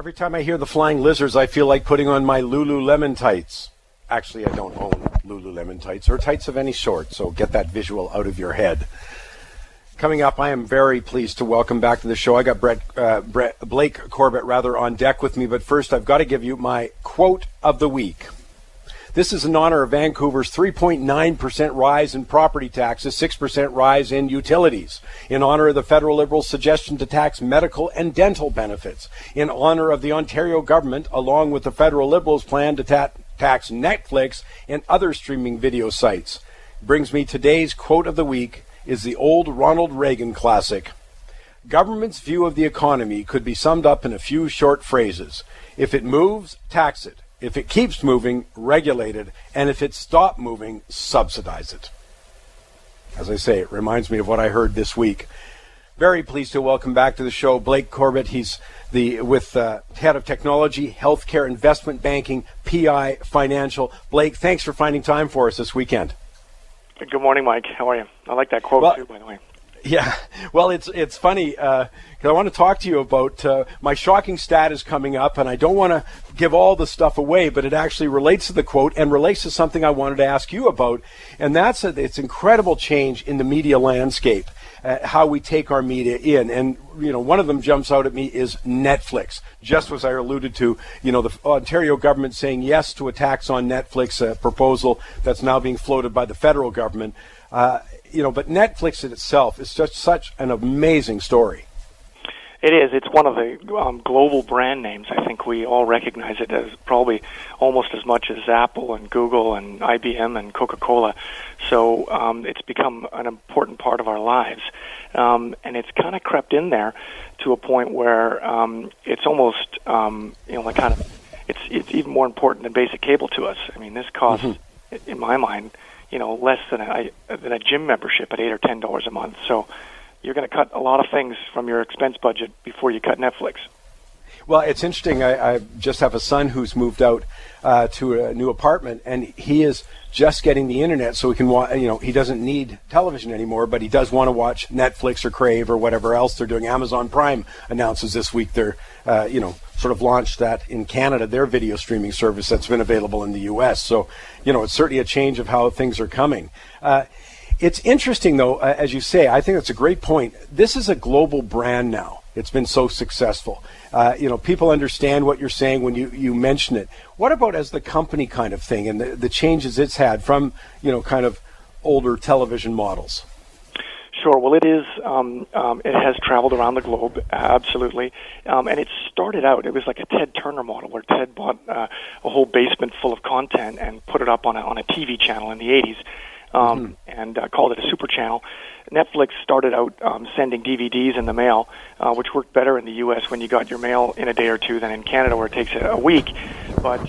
Every time I hear the flying lizards, I feel like putting on my Lululemon tights. Actually, I don't own Lululemon tights or tights of any sort, so get that visual out of your head. Coming up, I am very pleased to welcome back to the show. I got Blake Corbett on deck with me, but first I've got to give you my quote of the week. This is in honor of Vancouver's 3.9% rise in property taxes, 6% rise in utilities, in honor of the federal Liberals' suggestion to tax medical and dental benefits, in honor of the Ontario government, along with the federal Liberals' plan to tax Netflix and other streaming video sites. Brings me today's quote of the week is the old Ronald Reagan classic. Government's view of the economy could be summed up in a few short phrases. If it moves, tax it. If it keeps moving, regulate it. And if it stops moving, subsidize it. As I say, it reminds me of what I heard this week. Very pleased to welcome back to the show Blake Corbett. He's head of technology, healthcare, investment banking, PI Financial. Blake, thanks for finding time for us this weekend. Good morning, Mike. How are you? I like that quote too, by the way. Yeah, well, it's funny because I want to talk to you about my shocking stat is coming up, and I don't want to give all the stuff away, but it actually relates to the quote and relates to something I wanted to ask you about, and that's it's incredible change in the media landscape, how we take our media in, and one of them jumps out at me is Netflix. Just as I alluded to, the Ontario government saying yes to a tax on Netflix, a proposal that's now being floated by the federal government. But Netflix in itself is just such an amazing story. It is. It's one of the global brand names. I think we all recognize it as probably almost as much as Apple and Google and IBM and Coca-Cola. So it's become an important part of our lives. And it's kind of crept in there to a point where it's almost, it's even more important than basic cable to us. I mean, this costs, in my mind, less than a gym membership at $8 or $10 a month. So you're going to cut a lot of things from your expense budget before you cut Netflix. Well, it's interesting. I just have a son who's moved out to a new apartment, and he is just getting the internet so he can watch. He doesn't need television anymore, but he does want to watch Netflix or Crave or whatever else they're doing. Amazon Prime announces this week they're sort of launched that in Canada, their video streaming service that's been available in the U.S. So, it's certainly a change of how things are coming. It's interesting, though, as you say, I think that's a great point. This is a global brand now. It's been so successful. People understand what you're saying when you mention it. What about as the company kind of thing and the changes it's had from, kind of older television models? Sure. Well, it is. It has traveled around the globe, absolutely. And it started out. It was like a Ted Turner model, where Ted bought a whole basement full of content and put it up on a TV channel in the '80s, and called it a super channel. Netflix started out sending DVDs in the mail, which worked better in the U.S. when you got your mail in a day or two than in Canada, where it takes a week. But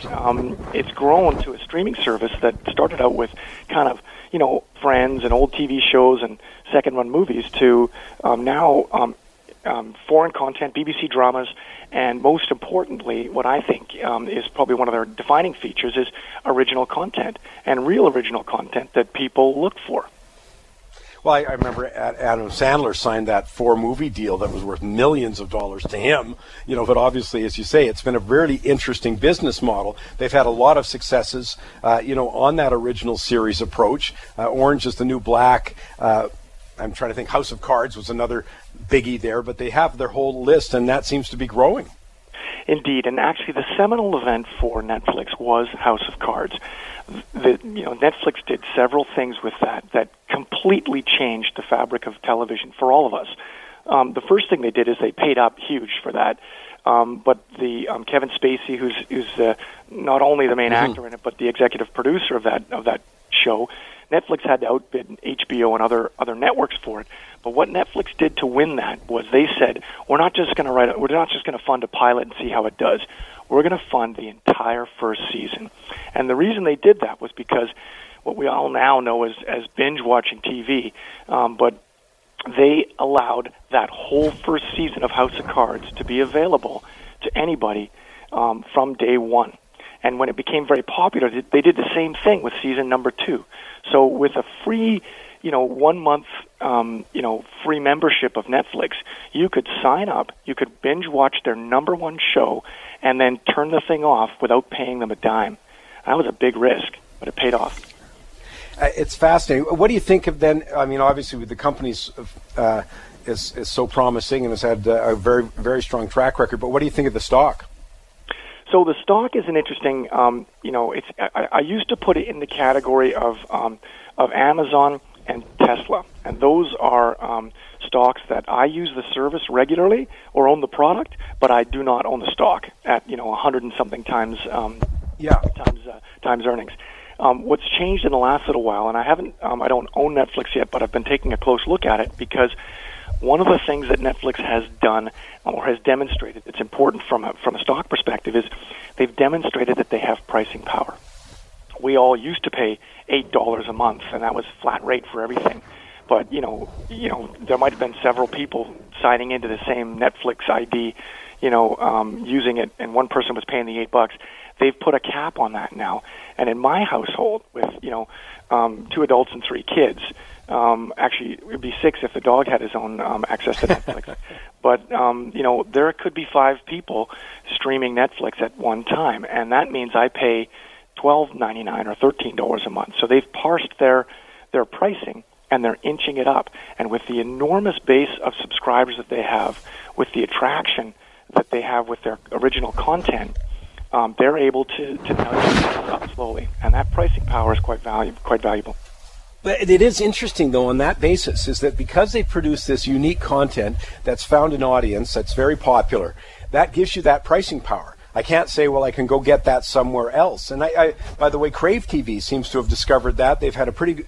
it's grown to a streaming service that started out with kind of Friends and old TV shows and second-run movies to now foreign content, BBC dramas, and most importantly, what I think is probably one of their defining features is original content, and real original content that people look for. Well, I remember Adam Sandler signed that 4-movie deal that was worth millions of dollars to him. But obviously, as you say, it's been a really interesting business model. They've had a lot of successes, on that original series approach. Orange is the New Black. I'm trying to think. House of Cards was another biggie there, but they have their whole list, and that seems to be growing. Indeed, and actually the seminal event for Netflix was House of Cards. Netflix did several things with that completely changed the fabric of television for all of us. The first thing they did is they paid up huge for that. But the Kevin Spacey, who's not only the main actor in it, but the executive producer of that show, Netflix had to outbid HBO and other networks for it. But what Netflix did to win that was they said, we're not just going to fund a pilot and see how it does. We're going to fund the entire first season. And the reason they did that was because what we all now know as binge-watching TV, but they allowed that whole first season of House of Cards to be available to anybody from day one. And when it became very popular, they did the same thing with season number 2. So with a free 1 month, free membership of Netflix, you could sign up, you could binge watch their number one show, and then turn the thing off without paying them a dime. That was a big risk, but it paid off. It's fascinating. What do you think of then? I mean, obviously, with the company's is so promising and has had a very, very strong track record. But what do you think of the stock? So the stock is an interesting. I used to put it in the category of Amazon and Tesla, and those are stocks that I use the service regularly or own the product, but I do not own the stock at 100 and something times times earnings. What's changed in the last little while, and I don't own Netflix yet, but I've been taking a close look at it because one of the things that Netflix has done or has demonstrated that's important from a stock perspective is they've demonstrated that they have pricing power. We all used to pay $8 a month, and that was flat rate for everything. But there might have been several people signing into the same Netflix ID, using it, and one person was paying the $8. They've put a cap on that now. And in my household, with 2 adults and 3 kids, actually it would be 6 if the dog had his own access to Netflix. But there could be 5 people streaming Netflix at one time, and that means I pay $12.99 or $13 a month. So they've parsed their pricing, and they're inching it up. And with the enormous base of subscribers that they have, with the attraction that they have with their original content, they're able to nudge it up slowly, and that pricing power is quite valuable. But it is interesting, though, on that basis, is that because they produce this unique content that's found an audience that's very popular, that gives you that pricing power. I can't say, well, I can go get that somewhere else. And I by the way, Crave TV seems to have discovered that. They've had a pretty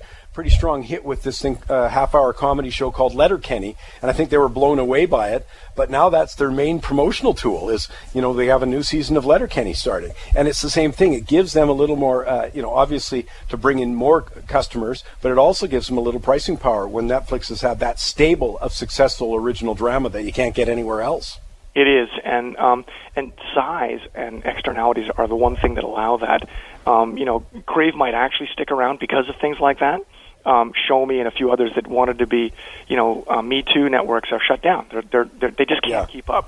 strong hit with this thing, half-hour comedy show called Letterkenny, and I think they were blown away by it. But now that's their main promotional tool is, they have a new season of Letterkenny starting. And it's the same thing. It gives them a little more, obviously to bring in more customers, but it also gives them a little pricing power when Netflix has had that stable of successful original drama that you can't get anywhere else. It is, and size and externalities are the one thing that allow that. Crave might actually stick around because of things like that. Show Me and a few others that wanted to be, Me Too networks are shut down. They just can't keep up.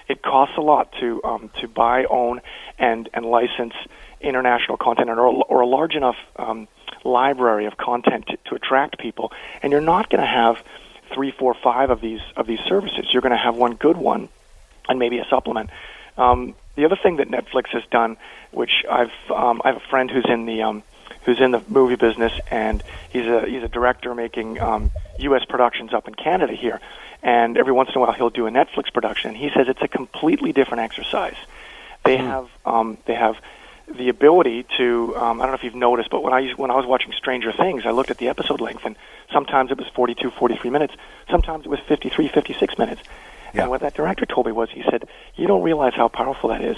It costs a lot to buy, own, and license international content or a large enough library of content to attract people. And you're not going to have 3, 4, 5 of these services. You're going to have one good one and maybe a supplement. The other thing that Netflix has done, which I have a friend who's in the movie business, and he's a director making U.S. productions up in Canada here, and every once in a while he'll do a Netflix production. He says it's a completely different exercise. They have the ability to I don't know if you've noticed, but when I was watching Stranger Things, I looked at the episode length, and sometimes it was 42, 43 minutes, sometimes it was 53, 56 minutes. Yeah. And what that director told me was, he said, you don't realize how powerful that is.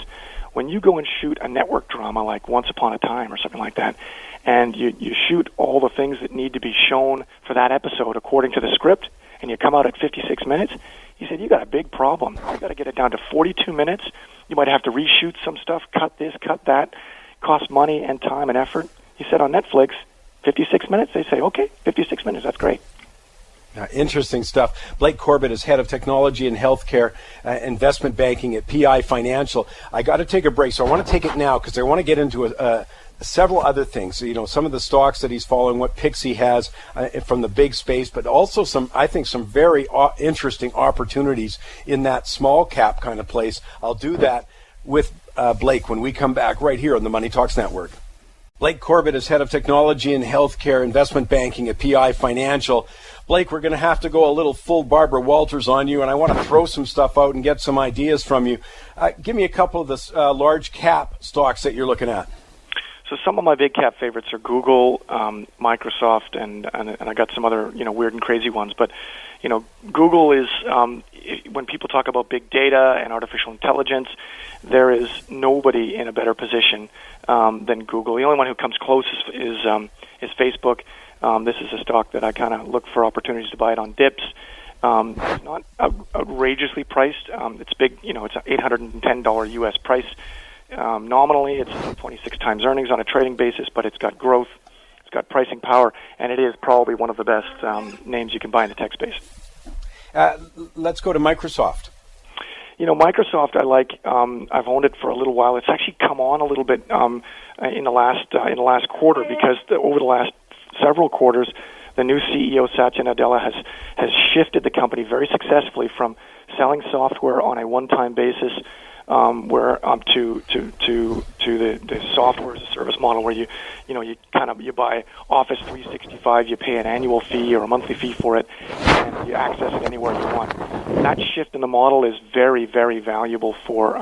When you go and shoot a network drama like Once Upon a Time or something like that, and you shoot all the things that need to be shown for that episode according to the script, and you come out at 56 minutes, he said, you got a big problem. You got to get it down to 42 minutes. You might have to reshoot some stuff, cut this, cut that, cost money and time and effort. He said on Netflix, 56 minutes, they say, okay, 56 minutes, that's great. Interesting stuff. Blake Corbett is head of technology and healthcare investment banking at PI Financial. I got to take a break, so I want to take it now because I want to get into several other things. Some of the stocks that he's following, what picks he has from the big space, but also some very interesting opportunities in that small cap kind of place. I'll do that with Blake when we come back right here on the Money Talks Network. Blake Corbett is head of technology and healthcare investment banking at PI Financial. Blake, we're going to have to go a little full Barbara Walters on you, and I want to throw some stuff out and get some ideas from you. Give me a couple of the large cap stocks that you're looking at. So some of my big cap favorites are Google, Microsoft, and I got some other weird and crazy ones. But Google is when people talk about big data and artificial intelligence, there is nobody in a better position than Google. The only one who comes close is Facebook. This is a stock that I kind of look for opportunities to buy it on dips. It's not outrageously priced. It's big. It's an $810 U.S. price. Nominally, it's 26 times earnings on a trading basis, but it's got growth. got pricing power, and it is probably one of the best names you can buy in the tech space. Let's go to Microsoft. Microsoft, I like. I've owned it for a little while. It's actually come on a little bit in the last quarter because over the last several quarters, the new CEO Satya Nadella has shifted the company very successfully from selling software on a one-time basis, to the software as a service model where you buy Office 365, you pay an annual fee or a monthly fee for it, and you access it anywhere you want. That shift in the model is very, very valuable for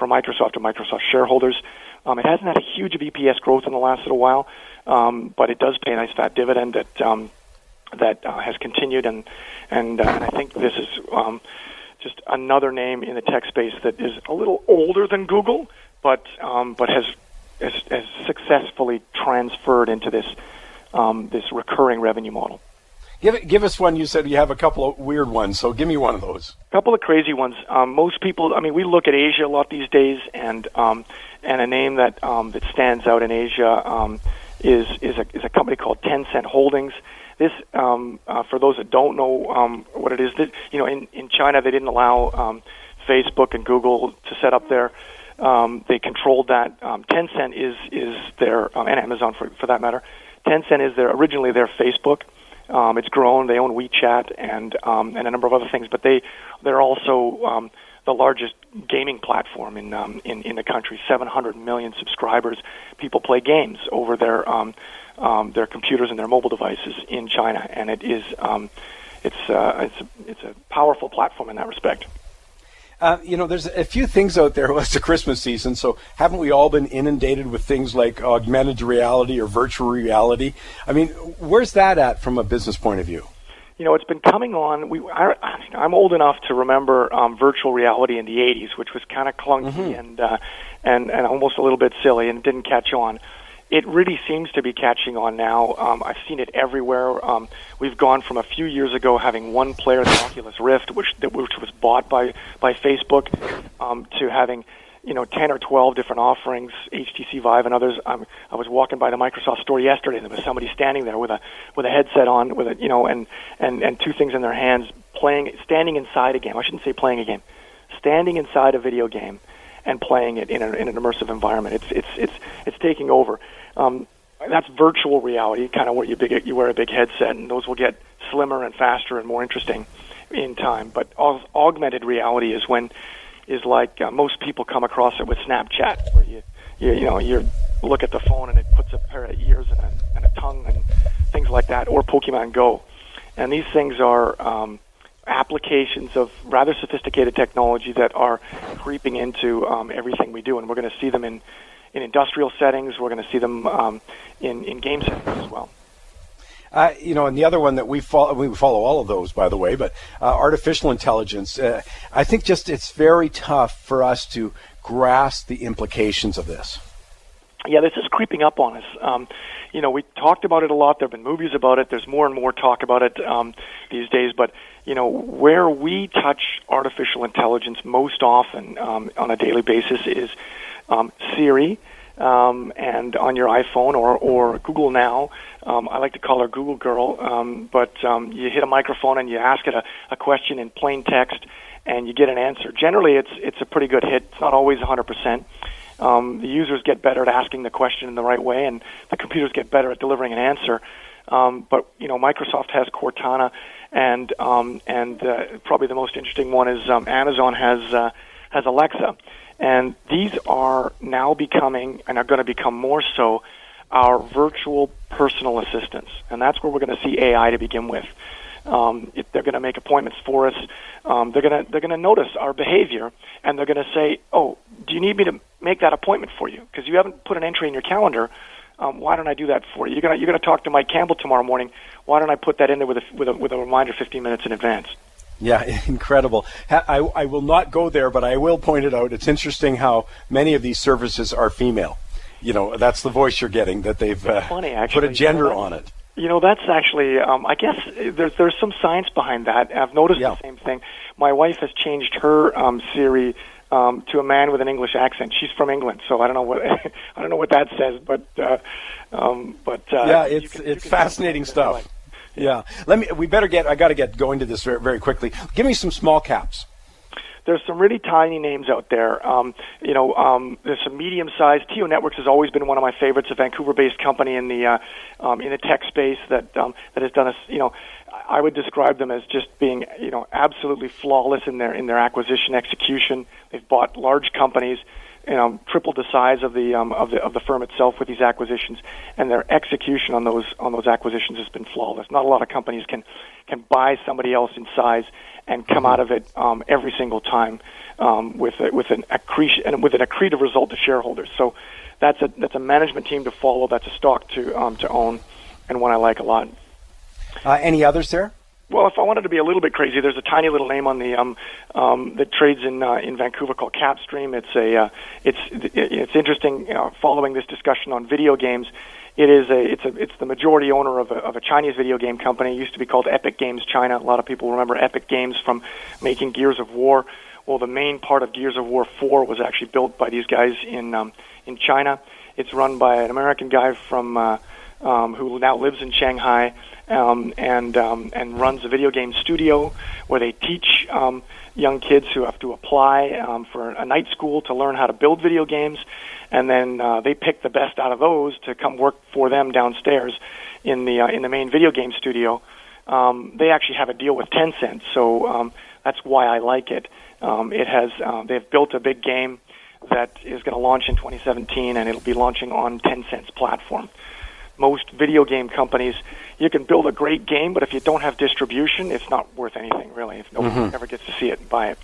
Microsoft and Microsoft shareholders. It hasn't had a huge EPS growth in the last little while, but it does pay a nice fat dividend that has continued, and I think this is just another name in the tech space that is a little older than Google, but has successfully transferred into this recurring revenue model. Give us one. You said you have a couple of weird ones, so give me one of those. A couple of crazy ones. Most people, we look at Asia a lot these days, and a name that stands out in Asia is a company called Tencent Holdings. This, for those that don't know what it is, in China they didn't allow Facebook and Google to set up there. They controlled that. Tencent is their, and Amazon for that matter. Tencent is originally their Facebook. It's grown. They own WeChat and a number of other things, but they're also the largest gaming platform in the country. 700 million subscribers. People play games over their computers and their mobile devices in China, and it's a powerful platform in that respect. There's a few things out there. Well, it's the Christmas season, so haven't we all been inundated with things like augmented reality or virtual reality? Where's that at from a business point of view? It's been coming on. I'm old enough to remember virtual reality in the 80s, which was kind of clunky and almost a little bit silly, and it didn't catch on. It really seems to be catching on now. I've seen it everywhere. We've gone from a few years ago having one player, the Oculus Rift, which was bought by Facebook, to having 10 or 12 different offerings, HTC Vive and others. I was walking by the Microsoft store yesterday, and there was somebody standing there with a headset on, and two things in their hands, standing inside a game. I shouldn't say playing a game, standing inside a video game and playing it in an immersive environment. It's taking over. That's virtual reality, kind of where you wear a big headset, and those will get slimmer and faster and more interesting in time. But augmented reality is like most people come across it with Snapchat, where you look at the phone and it puts a pair of ears and a tongue and things like that, or Pokemon Go. And these things are applications of rather sophisticated technology that are creeping into everything we do, and we're going to see them in industrial settings. We're going to see them in game settings as well. And the other one that we follow all of those, by the way, but artificial intelligence, I think just it's very tough for us to grasp the implications of this. Yeah, this is creeping up on us. We talked about it a lot. There have been movies about it. There's more and more talk about it these days. But, where we touch artificial intelligence most often on a daily basis is Siri, and on your iPhone or Google Now. I like to call her Google Girl, but you hit a microphone and you ask it a question in plain text, and you get an answer. Generally, it's a pretty good hit. It's not always 100%. The users get better at asking the question in the right way, and the computers get better at delivering an answer. But Microsoft has Cortana, and probably the most interesting one is Amazon has Alexa, and these are now becoming, and are going to become more so, our virtual personal assistants, and that's where we're going to see AI to begin with. They're going to make appointments for us. They're going to notice our behavior, and they're going to say, "Oh, do you need me to make that appointment for you? Because you haven't put an entry in your calendar. Why don't I do that for you? You're going to talk to Mike Campbell tomorrow morning. Why don't I put that in there with a reminder 15 minutes in advance?" Yeah, incredible. I will not go there, but I will point it out. It's interesting how many of these services are female. That's the voice you're getting, that they've put a gender on it. That's actually, I guess there's some science behind that. I've noticed the same thing. My wife has changed her Siri to a man with an English accent. She's from England, so I don't know what I don't know what that says, but yeah, it's fascinating stuff. Yeah, I got to get going to this very, very quickly. Give me some small caps. There's some really tiny names out there. There's some medium-sized. TO Networks has always been one of my favorites, a Vancouver-based company in the tech space that has done I would describe them as just being absolutely flawless in their acquisition execution. They've bought large companies, tripled the size of the firm itself with these acquisitions, and their execution on those acquisitions has been flawless. Not a lot of companies can buy somebody else in size and come out of it every single time with an accretive result to shareholders. So that's a management team to follow. That's a stock to own, and one I like a lot. Any others there? Well, if I wanted to be a little bit crazy, there's a tiny little name on the that trades in Vancouver called Capstream. It's interesting following this discussion on video games. It's the majority owner of a Chinese video game company. It used to be called Epic Games China. A lot of people remember Epic Games from making Gears of War. Well, the main part of Gears of War 4 was actually built by these guys in China. It's run by an American guy from who now lives in Shanghai and runs a video game studio where they teach young kids who have to apply for a night school to learn how to build video games, and then they pick the best out of those to come work for them downstairs in the main video game studio. They actually have a deal with Tencent, so that's why I like it. They've built a big game that is going to launch in 2017, and it'll be launching on Tencent's platform. Most video game companies, you can build a great game, but if you don't have distribution, it's not worth anything, really, if nobody ever gets to see it and buy it.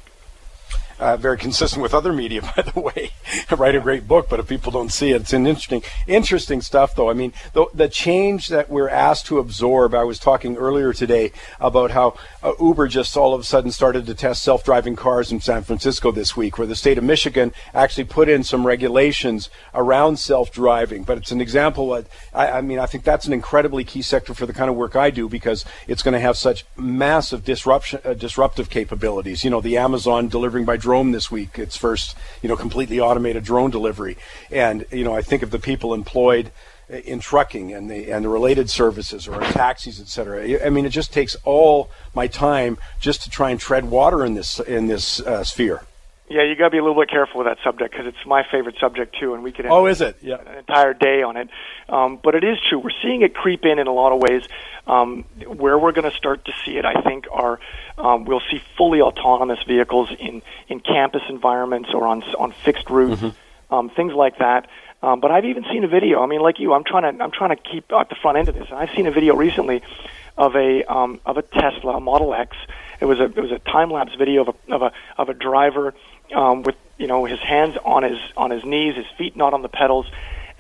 Very consistent with other media, by the way. Write a great book, but if people don't see it, it's an interesting stuff, though. I mean, the change that we're asked to absorb, I was talking earlier today about how Uber just all of a sudden started to test self-driving cars in San Francisco this week, where the state of Michigan actually put in some regulations around self-driving. But it's an example. I think that's an incredibly key sector for the kind of work I do, because it's going to have such massive disruptive capabilities. The Amazon delivering by drone this week, its first, completely automated drone delivery. And, I think of the people employed in trucking and the related services, or in taxis, et cetera. I mean, it just takes all my time just to try and tread water in this sphere. Yeah, you got to be a little bit careful with that subject, because it's my favorite subject too, and we could is it? Yeah, an entire day on it. But it is true. We're seeing it creep in a lot of ways. Where we're going to start to see it, I think, we'll see fully autonomous vehicles in campus environments or on fixed routes, things like that. But I've even seen a video. I mean, like you, I'm trying to keep at the front end of this. And I've seen a video recently of a Tesla Model X. It was a time lapse video of a driver with his hands on his knees, his feet not on the pedals,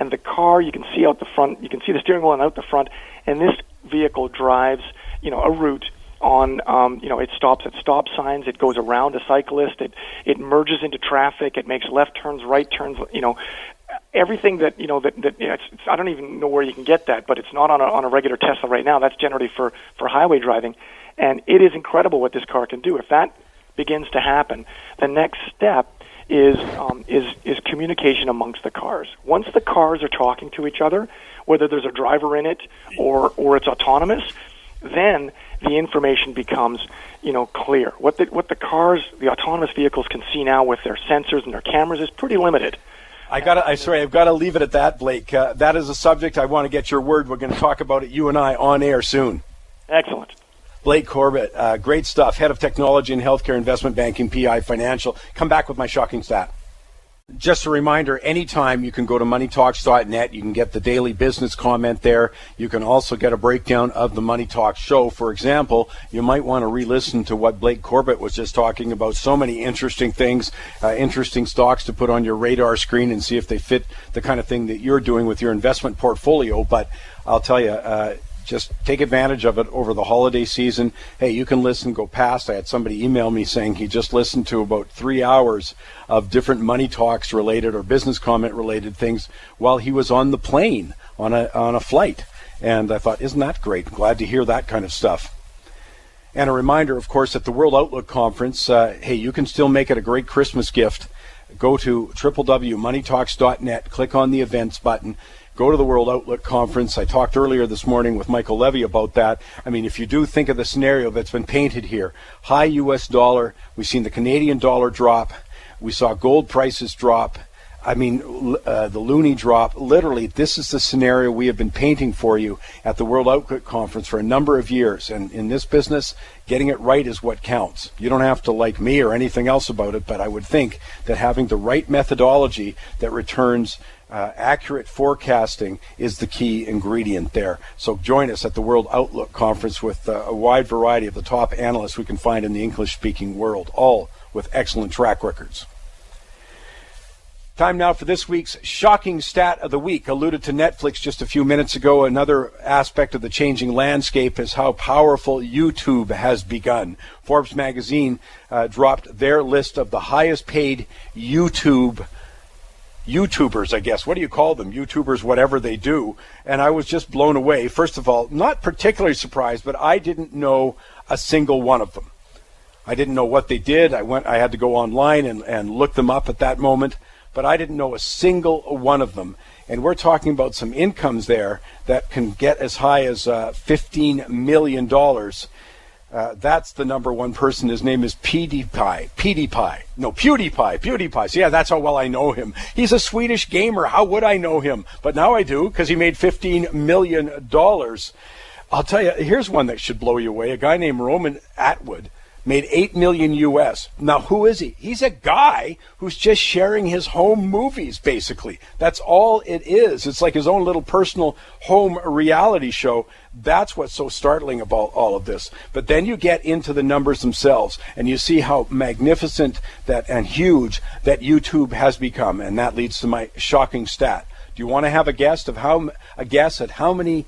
and the car, you can see out the front, you can see the steering wheel and out the front, and this vehicle drives a route on it stops at stop signs, it goes around a cyclist, it merges into traffic, it makes left turns, right turns, everything that I don't even know where you can get that, but it's not on a regular Tesla right now. That's generally for highway driving, and it is incredible what this car can do. If that begins to happen, the next step is communication amongst the cars. Once the cars are talking to each other, whether there's a driver in it or it's autonomous, then the information becomes clear. What the cars, the autonomous vehicles can see now with their sensors and their cameras is pretty limited. I've got to leave it at that, Blake. That is a subject I want to get your word. We're going to talk about it, you and I, on air soon. Excellent. Blake Corbett, great stuff. Head of Technology and Healthcare Investment Banking, PI Financial. Come back with my shocking stat. Just a reminder, anytime you can go to moneytalks.net. You can get the daily business comment there. You can also get a breakdown of the Money Talks show. For example, you might want to re-listen to what Blake Corbett was just talking about. So many interesting things, interesting stocks to put on your radar screen and see if they fit the kind of thing that you're doing with your investment portfolio. But I'll tell you, just take advantage of it over the holiday season. Hey, you can listen, go past. I had somebody email me saying he just listened to about 3 hours of different Money Talks related or business comment related things while he was on the plane on a flight. And I thought, isn't that great? Glad to hear that kind of stuff. And a reminder, of course, at the World Outlook Conference, hey, you can still make it a great Christmas gift go to www.moneytalks.net, click on the events button, go to the World Outlook Conference. I talked earlier this morning with Michael Levy about that. I mean, if you do think of the scenario that's been painted here, high U.S. dollar, we've seen the Canadian dollar drop, we saw gold prices drop, I mean, the loonie drop. Literally, this is the scenario we have been painting for you at the World Outlook Conference for a number of years. And in this business, getting it right is what counts. You don't have to like me or anything else about it, but I would think that having the right methodology that returns accurate forecasting is the key ingredient there. So join us at the World Outlook Conference with a wide variety of the top analysts we can find in the English-speaking world, all with excellent track records. Time now for this week's shocking stat of the week. Alluded to Netflix just a few minutes ago. Another aspect of the changing landscape is how powerful YouTube has begun. Forbes magazine dropped their list of the highest paid YouTubers, I guess. What do you call them? YouTubers, whatever they do. And I was just blown away. First of all, not particularly surprised, but I didn't know a single one of them. I didn't know what they did. I had to go online and look them up at that moment. But I didn't know a single one of them. And we're talking about some incomes there that can get as high as $15 million. That's the number one person. His name is PewDiePie. So yeah, that's how well I know him. He's a Swedish gamer. How would I know him? But now I do, because he made $15 million. I'll tell you, here's one that should blow you away. A guy named Roman Atwood made $8 million US. Now, who is he? He's a guy who's just sharing his home movies, basically. That's all it is. It's like his own little personal home reality show. That's what's so startling about all of this. But then you get into the numbers themselves, and you see how magnificent that and huge that YouTube has become. And that leads to my shocking stat. Do you want to have a guess at how many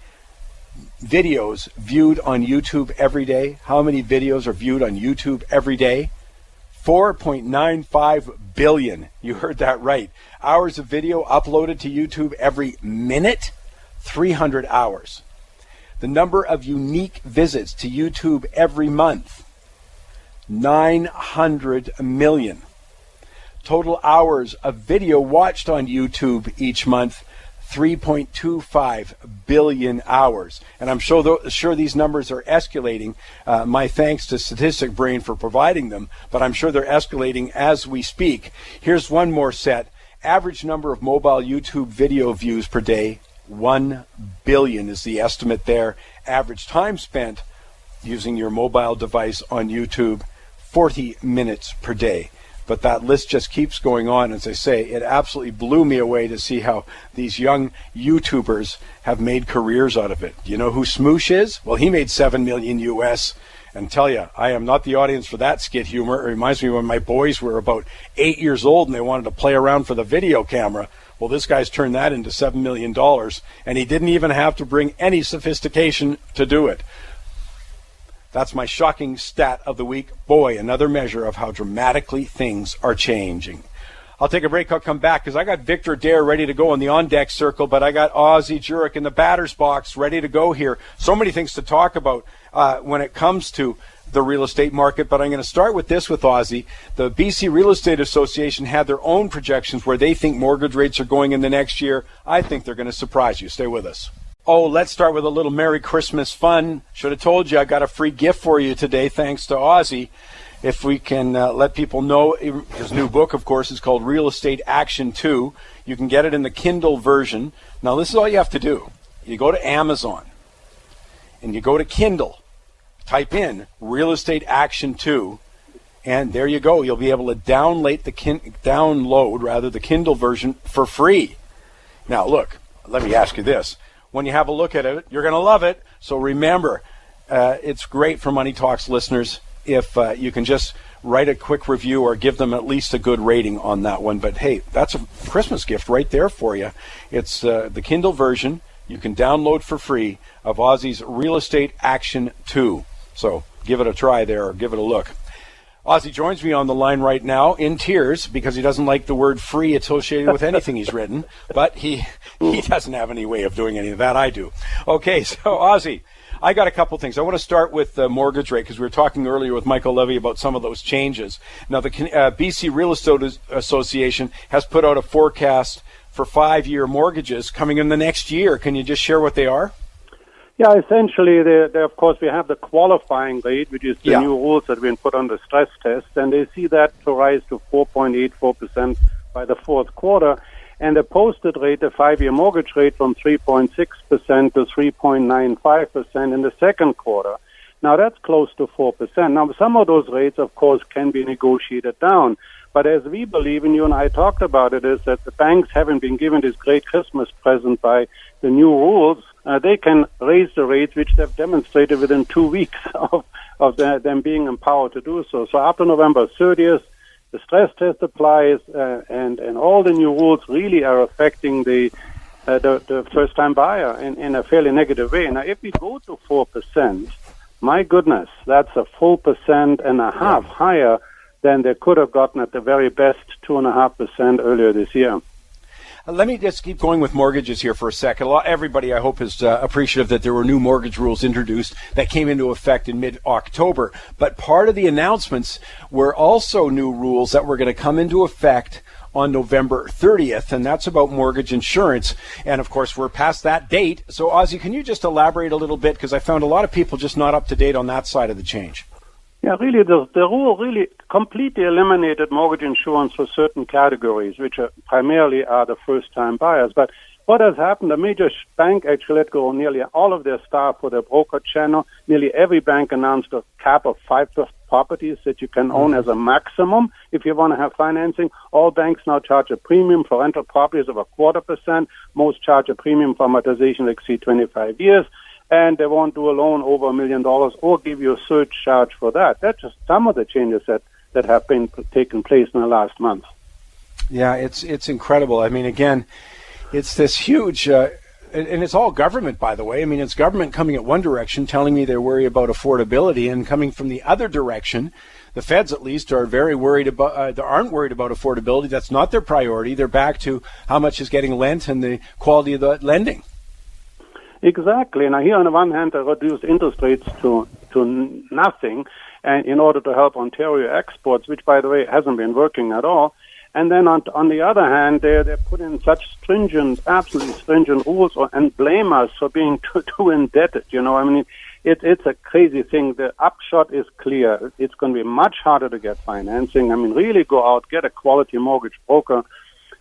videos viewed on YouTube every day? How many videos are viewed on YouTube every day? 4.95 billion. You heard that right. Hours of video uploaded to YouTube every minute? 300 hours. The number of unique visits to YouTube every month? 900 million. Total hours of video watched on YouTube each month? 3.25 billion hours. And I'm sure these numbers are escalating. My thanks to Statistic Brain for providing them, but I'm sure they're escalating as we speak. Here's one more set. Average number of mobile YouTube video views per day, 1 billion is the estimate there. Average time spent using your mobile device on YouTube, 40 minutes per day. But that list just keeps going on. As I say, it absolutely blew me away to see how these young YouTubers have made careers out of it. Do you know who Smoosh is? Well, he made $7 million US. And tell you, I am not the audience for that skit humor. It reminds me when my boys were about 8 years old and they wanted to play around for the video camera. Well, this guy's turned that into $7 million, and he didn't even have to bring any sophistication to do it. That's my shocking stat of the week. Boy, another measure of how dramatically things are changing. I'll take a break. I'll come back because I got Victor Adair ready to go on the on-deck circle, but I got Ozzie Jurek in the batter's box ready to go here. So many things to talk about when it comes to the real estate market, but I'm going to start with this with Ozzie. The BC Real Estate Association had their own projections where they think mortgage rates are going in the next year. I think they're going to surprise you. Stay with us. Oh, let's start with a little Merry Christmas fun. Should have told you I got a free gift for you today, thanks to Ozzie. If we can let people know, his new book, of course, is called Real Estate Action 2. You can get it in the Kindle version. Now, this is all you have to do. You go to Amazon, and you go to Kindle. Type in Real Estate Action 2, and there you go. You'll be able to download the Kindle version for free. Now, look, let me ask you this. When you have a look at it, you're going to love it. So remember, it's great for Money Talks listeners if you can just write a quick review or give them at least a good rating on that one. But hey, that's a Christmas gift right there for you. It's the Kindle version you can download for free of Ozzie's Real Estate Action 2. So give it a try there, or give it a look. Ozzie joins me on the line right now in tears because he doesn't like the word free associated with anything he's written, but he doesn't have any way of doing any of that. I do. Okay, so Ozzie, I got a couple things. I want to start with the mortgage rate because we were talking earlier with Michael Levy about some of those changes. Now, the BC Real Estate Association has put out a forecast for 5-year mortgages coming in the next year. Can you just share what they are? Yeah, essentially, they of course, we have the qualifying rate, which is the new rules that have been put on the stress test, and they see that to rise to 4.84% by the fourth quarter. And the posted rate, the 5-year mortgage rate, from 3.6% to 3.95% in the second quarter. Now, that's close to 4%. Now, some of those rates, of course, can be negotiated down. But as we believe, and you and I talked about it, is that the banks haven't been given this great Christmas present by the new rules. They can raise the rates, which they've demonstrated within 2 weeks of them being empowered to do so. So after November 30th, the stress test applies, and all the new rules really are affecting the first-time buyer in a fairly negative way. Now, if we go to 4%, my goodness, that's a full 1.5% higher than they could have gotten at the very best 2.5% earlier this year. Let me just keep going with mortgages here for a second. Everybody, I hope, is appreciative that there were new mortgage rules introduced that came into effect in mid-October. But part of the announcements were also new rules that were going to come into effect on November 30th, and that's about mortgage insurance. And, of course, we're past that date. So, Ozzie, can you just elaborate a little bit? Because I found a lot of people just not up to date on that side of the change. Yeah, really, the rule really completely eliminated mortgage insurance for certain categories, which primarily are the first-time buyers. But what has happened, a major bank actually let go nearly all of their staff for their broker channel. Nearly every bank announced a cap of 5 properties that you can own as a maximum if you want to have financing. All banks now charge a premium for rental properties of 0.25%. Most charge a premium for amortization that exceed 25 years. And they won't do a loan over $1 million or give you a surcharge for that. That's just some of the changes that have been taken place in the last month. Yeah, it's incredible. I mean, again, it's this huge, and it's all government, by the way. I mean, it's government coming at one direction, telling me they're worried about affordability, and coming from the other direction, the feds at least are very worried about, they aren't worried about affordability. That's not their priority. They're back to how much is getting lent and the quality of the lending. Exactly. Now, here on the one hand, they reduced interest rates to nothing, and in order to help Ontario exports, which, by the way, hasn't been working at all. And then on the other hand, they put in such absolutely stringent rules and blame us for being too indebted. You know, I mean, it's a crazy thing. The upshot is clear. It's going to be much harder to get financing. I mean, really go out, get a quality mortgage broker,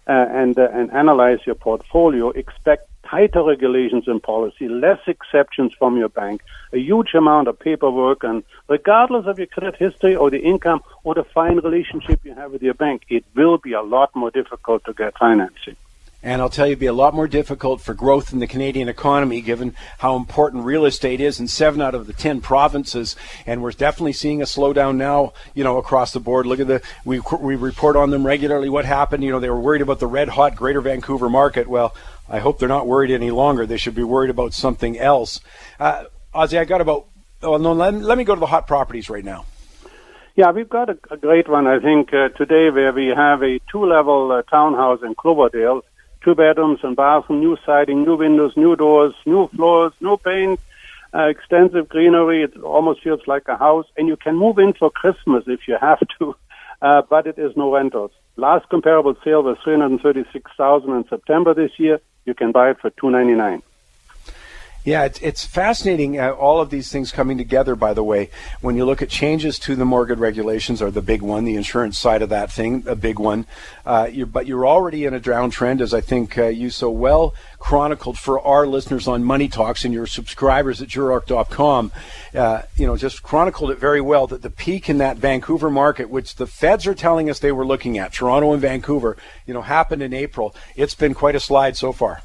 and analyze your portfolio. Expect tighter regulations and policy, less exceptions from your bank, a huge amount of paperwork, and regardless of your credit history or the income or the fine relationship you have with your bank, it will be a lot more difficult to get financing. And I'll tell you, it'd be a lot more difficult for growth in the Canadian economy, given how important real estate is in 7 out of the 10 provinces. And we're definitely seeing a slowdown now, you know, across the board. Look at we report on them regularly. What happened? You know, they were worried about the red hot Greater Vancouver market. Well, I hope they're not worried any longer. They should be worried about something else. Ozzie, I got about. Oh no, let me go to the hot properties right now. Yeah, we've got a great one, I think, today, where we have a 2-level townhouse in Cloverdale. 2 bedrooms and bathroom, new siding, new windows, new doors, new floors, new paint, extensive greenery. It almost feels like a house. And you can move in for Christmas if you have to, but it is no rentals. Last comparable sale was $336,000 in September this year. You can buy it for $299,000. Yeah, it's fascinating, all of these things coming together, by the way. When you look at changes to the mortgage regulations are the big one, the insurance side of that thing, a big one. But you're already in a downtrend, as I think you so well chronicled for our listeners on Money Talks and your subscribers at Jurork.com. Just chronicled it very well, that the peak in that Vancouver market, which the feds are telling us they were looking at, Toronto and Vancouver, happened in April. It's been quite a slide so far.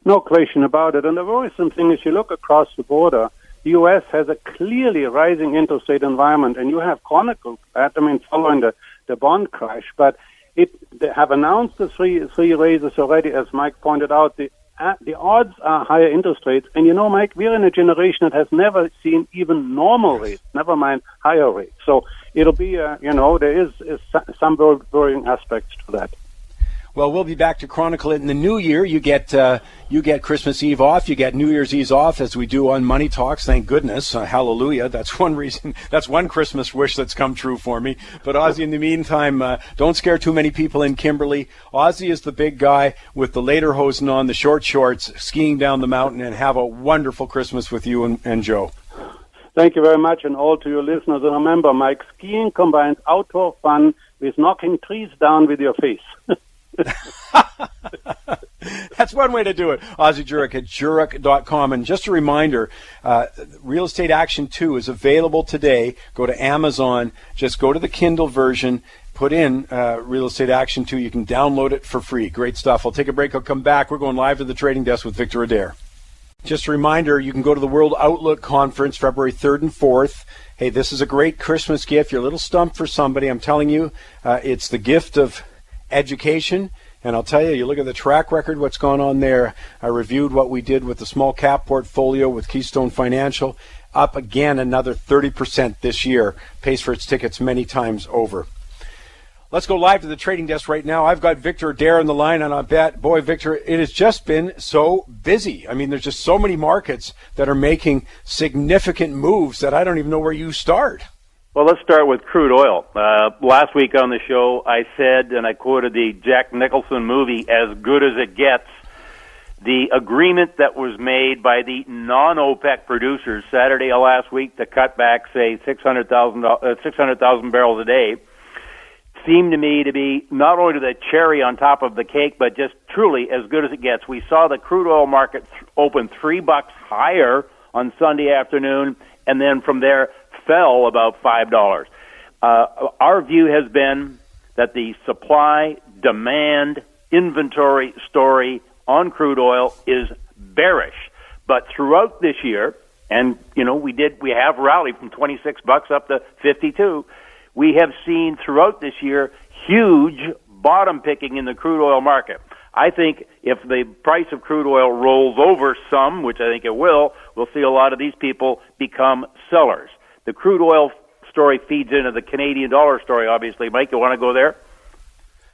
No question about it. And the worrisome thing is, you look across the border, the U.S. has a clearly rising interest rate environment, and you have chronicled that, following the bond crash. But they have announced the three raises already, as Mike pointed out. The odds are higher interest rates. And Mike, we're in a generation that has never seen even normal rates, never mind higher rates. So it'll be, there is some worrying aspects to that. Well, we'll be back to chronicle it in the new year. You get Christmas Eve off. You get New Year's Eve off, as we do on Money Talks. Thank goodness. Hallelujah. That's one reason. That's one Christmas wish that's come true for me. But Ozzy, in the meantime, don't scare too many people in Kimberley. Ozzy is the big guy with the lederhosen on, the short shorts, skiing down the mountain, and have a wonderful Christmas with you and Joe. Thank you very much, and all to your listeners. And remember, Mike, skiing combines outdoor fun with knocking trees down with your face. That's one way to do it. Ozzy Jurek at Jurek.com. And just a reminder, Real Estate Action 2 is available today. Go to Amazon. Just go to the Kindle version. Put in Real Estate Action 2. You can download it for free. Great stuff. I'll take a break. I'll come back. We're going live to the trading desk with Victor Adair. Just a reminder, you can go to the World Outlook Conference February 3rd and 4th. Hey, this is a great Christmas gift. You're a little stumped for somebody. I'm telling you, it's the gift of education. And I'll tell you, you look at the track record, what's gone on there. I reviewed what we did with the small cap portfolio with Keystone Financial. Up again another 30% this year. Pays for its tickets many times over. Let's go live to the trading desk right now. I've got Victor Adair on the line, and I bet, boy, Victor, it has just been so busy. I mean, there's just so many markets that are making significant moves that I don't even know where you start. Well, let's start with crude oil. Last week on the show, I said, and I quoted the Jack Nicholson movie, As Good as It Gets. The agreement that was made by the non-OPEC producers Saturday of last week to cut back, say, 600,000 barrels a day, seemed to me to be not only the cherry on top of the cake, but just truly as good as it gets. We saw the crude oil market open $3 higher on Sunday afternoon, and then from there fell about $5. Our view has been that the supply-demand inventory story on crude oil is bearish. But throughout this year, and you know we have rallied from $26 up to 52. We have seen throughout this year huge bottom picking in the crude oil market. I think if the price of crude oil rolls over some, which I think it will, we'll see a lot of these people become sellers. The crude oil story feeds into the Canadian dollar story, obviously. Mike, you want to go there?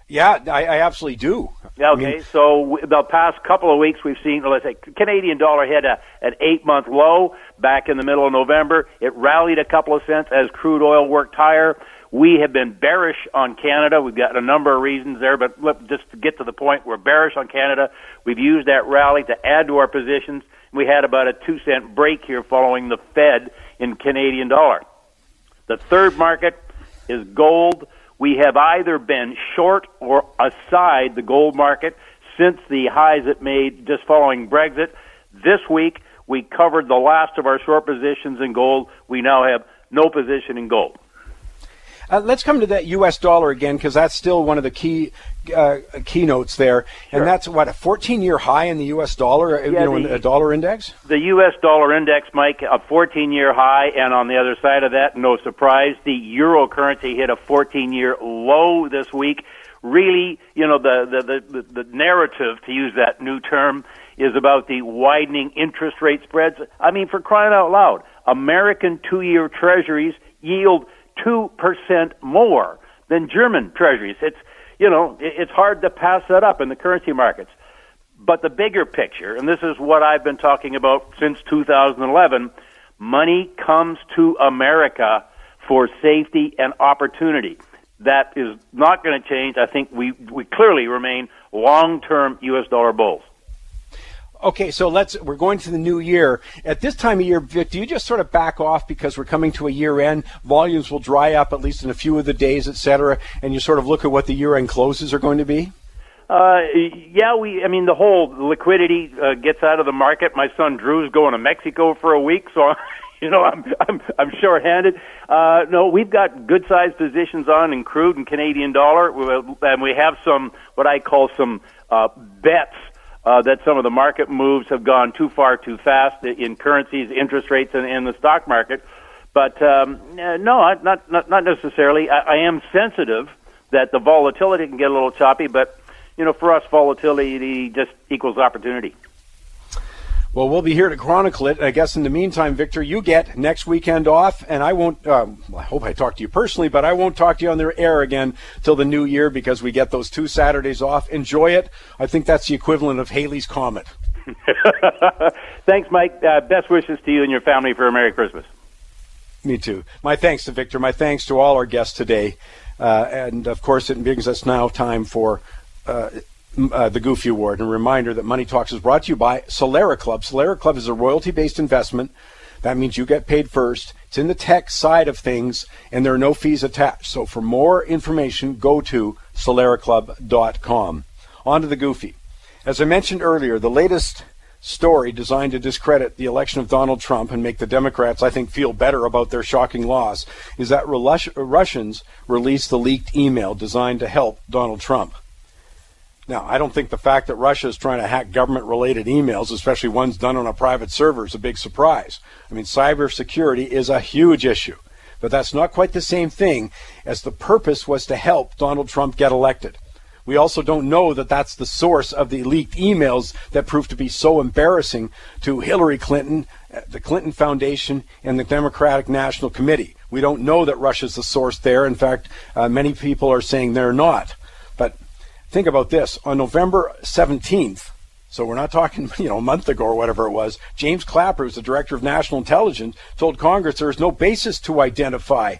Yeah, I absolutely do. Okay, so the past couple of weeks we've seen, let's say, Canadian dollar hit an 8-month low back in the middle of November. It rallied a couple of cents as crude oil worked higher. We have been bearish on Canada. We've got a number of reasons there, but just to get to the point, we're bearish on Canada. We've used that rally to add to our positions. We had about a 2-cent break here following the Fed in Canadian dollar. The third market is gold. We have either been short or aside the gold market since the highs it made just following Brexit. This week, we covered the last of our short positions in gold. We now have no position in gold. Let's come to that U.S. dollar again, because that's still one of the keynotes there. Sure. And that's, what, a 14-year high in the U.S. dollar, in a dollar index? The U.S. dollar index, Mike, a 14-year high, and on the other side of that, no surprise, the euro currency hit a 14-year low this week. Really, the narrative, to use that new term, is about the widening interest rate spreads. I mean, for crying out loud, American 2-year treasuries yield 2% more than German treasuries. It's hard to pass that up in the currency markets. But the bigger picture, and this is what I've been talking about since 2011, money comes to America for safety and opportunity. That is not going to change. I think we clearly remain long-term U.S. dollar bulls. Okay, so we're going to the new year. At this time of year, Vic, do you just sort of back off because we're coming to a year end? Volumes will dry up at least in a few of the days, et cetera, and you sort of look at what the year end closes are going to be? The whole liquidity gets out of the market. My son Drew's going to Mexico for a week, so I'm short-handed. No, we've got good-sized positions on in crude and Canadian dollar, and we have some what I call some bets. That some of the market moves have gone too far too fast in currencies, interest rates, and in the stock market. But no, not necessarily. I am sensitive that the volatility can get a little choppy, but for us, volatility just equals opportunity. Well, we'll be here to chronicle it. I guess in the meantime, Victor, you get next weekend off, and I won't, I hope I talk to you personally, but I won't talk to you on the air again till the new year because we get those 2 Saturdays off. Enjoy it. I think that's the equivalent of Halley's Comet. Thanks, Mike. Best wishes to you and your family for a Merry Christmas. Me too. My thanks to Victor. My thanks to all our guests today. And, of course, it brings us now time for the Goofy Award. And a reminder that Money Talks is brought to you by Solera Club. Solera Club is a royalty-based investment. That means you get paid first. It's in the tech side of things, and there are no fees attached. So for more information, go to soleraclub.com. On to the Goofy. As I mentioned earlier, the latest story designed to discredit the election of Donald Trump and make the Democrats, I think, feel better about their shocking loss is that Russians released the leaked email designed to help Donald Trump. Now, I don't think the fact that Russia is trying to hack government-related emails, especially ones done on a private server, is a big surprise. I mean, cybersecurity is a huge issue, but that's not quite the same thing as the purpose was to help Donald Trump get elected. We also don't know that that's the source of the leaked emails that proved to be so embarrassing to Hillary Clinton, the Clinton Foundation, and the Democratic National Committee. We don't know that Russia's the source there. In fact, many people are saying they're not. But think about this. On November 17th, so we're not talking, a month ago or whatever it was, James Clapper, who's the Director of National Intelligence, told Congress there is no basis to identify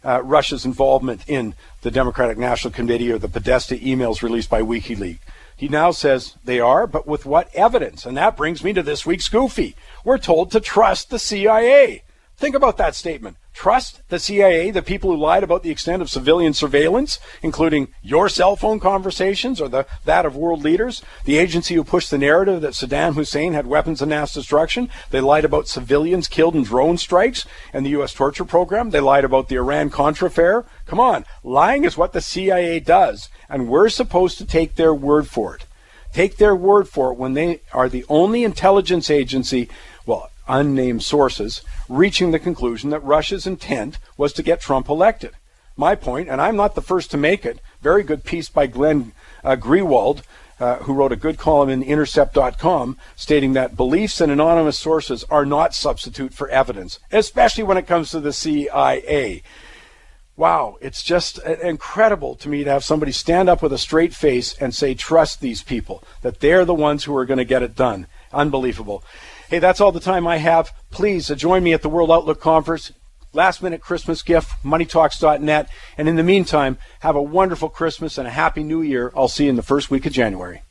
Russia's involvement in the Democratic National Committee or the Podesta emails released by WikiLeaks. He now says they are, but with what evidence? And that brings me to this week's Goofy. We're told to trust the CIA. Think about that statement. Trust the CIA, the people who lied about the extent of civilian surveillance, including your cell phone conversations or that of world leaders, the agency who pushed the narrative that Saddam Hussein had weapons of mass destruction. They lied about civilians killed in drone strikes and the U.S. torture program. They lied about the Iran-Contra affair. Come on, lying is what the CIA does, and we're supposed to take their word for it. Take their word for it when they are the only intelligence agency, unnamed sources, reaching the conclusion that Russia's intent was to get Trump elected. My point, and I'm not the first to make it, very good piece by Glenn Greenwald, who wrote a good column in Intercept.com, stating that beliefs in anonymous sources are not substitute for evidence, especially when it comes to the CIA. Wow, it's just incredible to me to have somebody stand up with a straight face and say, trust these people, that they're the ones who are going to get it done. Unbelievable. Hey, that's all the time I have. Please join me at the World Outlook Conference. Last-minute Christmas gift, moneytalks.net. And in the meantime, have a wonderful Christmas and a Happy New Year. I'll see you in the first week of January.